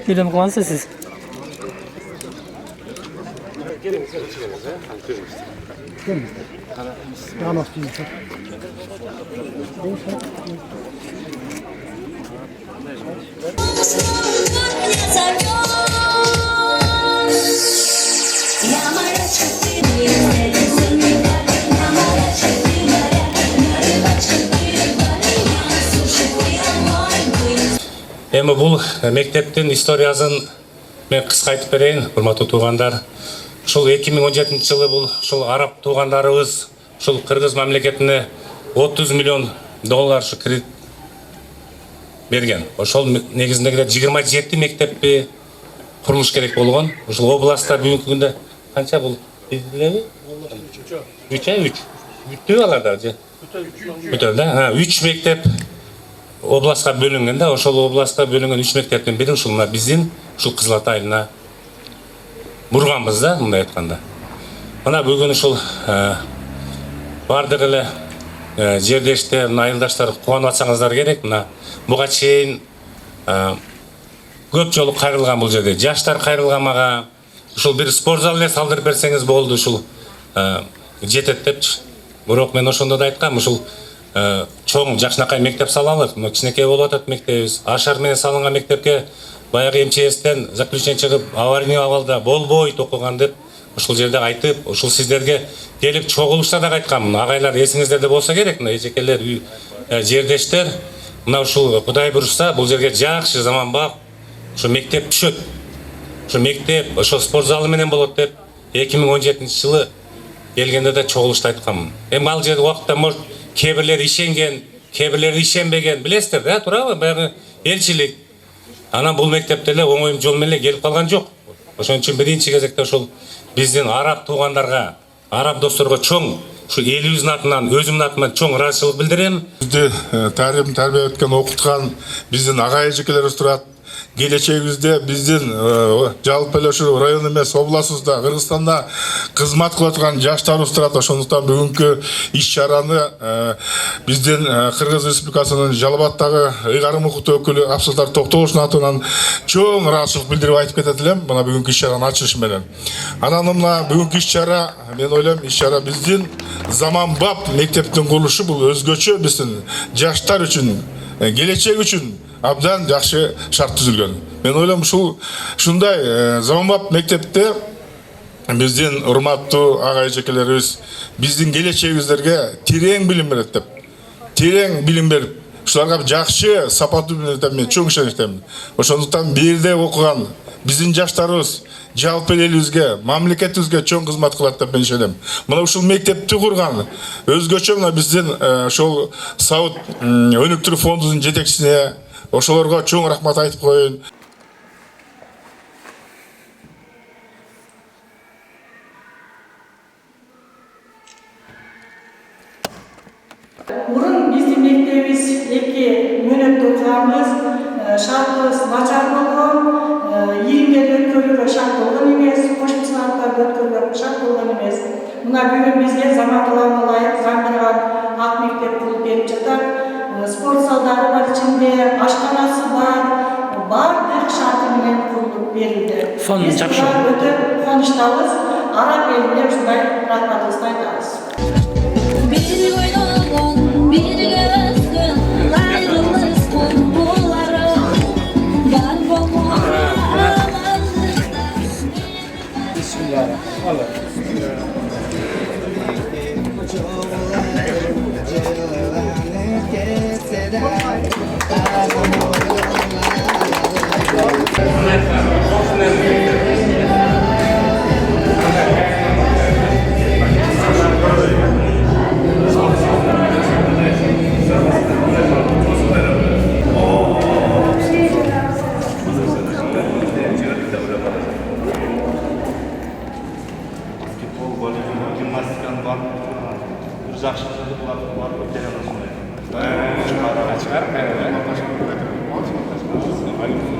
Үйлөнүп калгансыз сиз? Эми бул мектептин историясын мен кыска айтып берейин, урматтуу туугандар. Ушул 2017 жылы бул ушул араб туугандарыбыз ушул Кыргыз мамлекетине 30 миллион доллар кредит берген. Ошол негизинде 27 мектепти курулуш керек болгон. Ушул областта бүгүнкү күндө канча бул? Билеби? 3 бүттү аларда же? Бүтө да. 3 мектеп областка бөлүнгөн да. Ошол областка бөлүнгөн 3 мектептин бири ушул биздин ушул Кызыл Ата айылына бурганбыз да, мындай айтканда. Мына бүгүн ушул бардык эле жердештер, айылдаштар кубанып атсаңыздар керек. Мына буга чейин көп жолу кайрылган бул жерде. Жаштар кайрылган мага. Ушул бир спорт зал эле салдырып берсеңиз болду, ушул жетет депчи. Бирок мен ошондо да айткам, ушул чоң жакшынакай мектеп салалы. Кичинекей болуп атат мектебибиз. Ашар менен салынган мектепке баягы МЧСтен заключение чыгып, аварийный абалда болбойт окуган деп ушул жерде айтып, ушул сиздерге келип чогулушта да айткам. Агайлар эсиңиздерде болсо керек, мына эжекелер, жердештер, мына ушул Кудай буйрса бул жерге жакшы заманбап ушу мектеп түшөт. Ушу мектеп, ошол спорт залы менен болот деп 2017 жылы келгенде да чогулушта айткам. Эми ал жерде убакытта может кээ бирлери ишенген, кээ бирлери ишенбеген, билесиздер да, туурабы? Баягы элчилик. Анан бул мектепте эле оңой жол менен келип калган жок. Ошон үчүн биринчи кезекте ошол биздин араб туугандарга, араб досторго чоң ушу элибиздин атынан, өзүмдүн атыман чоң ыраазычылык билдирем. Бизди тарим тарбия өткөн, окуткан биздин ага эжекелерибиз турат. Келечегибизде биздин жалпы эле ушу район эмес, областыбызда, Кыргызстанда кызмат кылып аткан жаштарыбыз турат. Ошондуктан бүгүнкү иш-чараны биздин Кыргыз Республикасынын Жалал Абаддагы ыйгарым укуктуу өкүлү Абсаттар Токтогуловдун атынан чоң ыраазычылык билдирип айтып кетет элем мына бүгүнкү иш-чаранын ачылышы менен. Анан мына бүгүнкү иш-чара, мен ойлойм, иш-чара биздин заманбап мектептин курулушу бул өзгөчө биздин жаштар үчүн, келечек үчүн абдан жакшы шарт түзүлгөн. Мен ойлойм ушундай заманбап мектепте биздин урматтуу ага эжекелерибиз биздин келечегибиздерге терең билим берет деп. Терең билим берип, ушуларга жакшы сапаттуу билим берет деп мен чоң ишеничтемин. Ошондуктан бул жерде окуган биздин жаштарыбыз жалпы элибизге, мамлекетибизге чоң кызмат кылат деп мен ишенем. Мына ушул мектепти курган өзгөчө мына биздин ошол Сауд өнүктүрүү фондунун жетекчисине ошолорго чоң рахмат айтып коеюн. Мурун биздин мектебибиз 2 мөөнөттө окуганбыз, шартыбыз начар болгон, ийимдерди өткөрүүгө шарт болгон эмес, кошумча сынаактарды өткөрүүгө шарт болгон эмес. Мына бүгүн бизге заман талабына ылайык жаңгырган ак мектеп куруп берип жатат. Спорт залдары бар ичинде, ашканасы бар, бардык шарты менен курулуп берилди. Фон жакшы. Өтө кубанычтабыз, араб элине ушундай рахматыбызды айтабыз. Açıkar mı?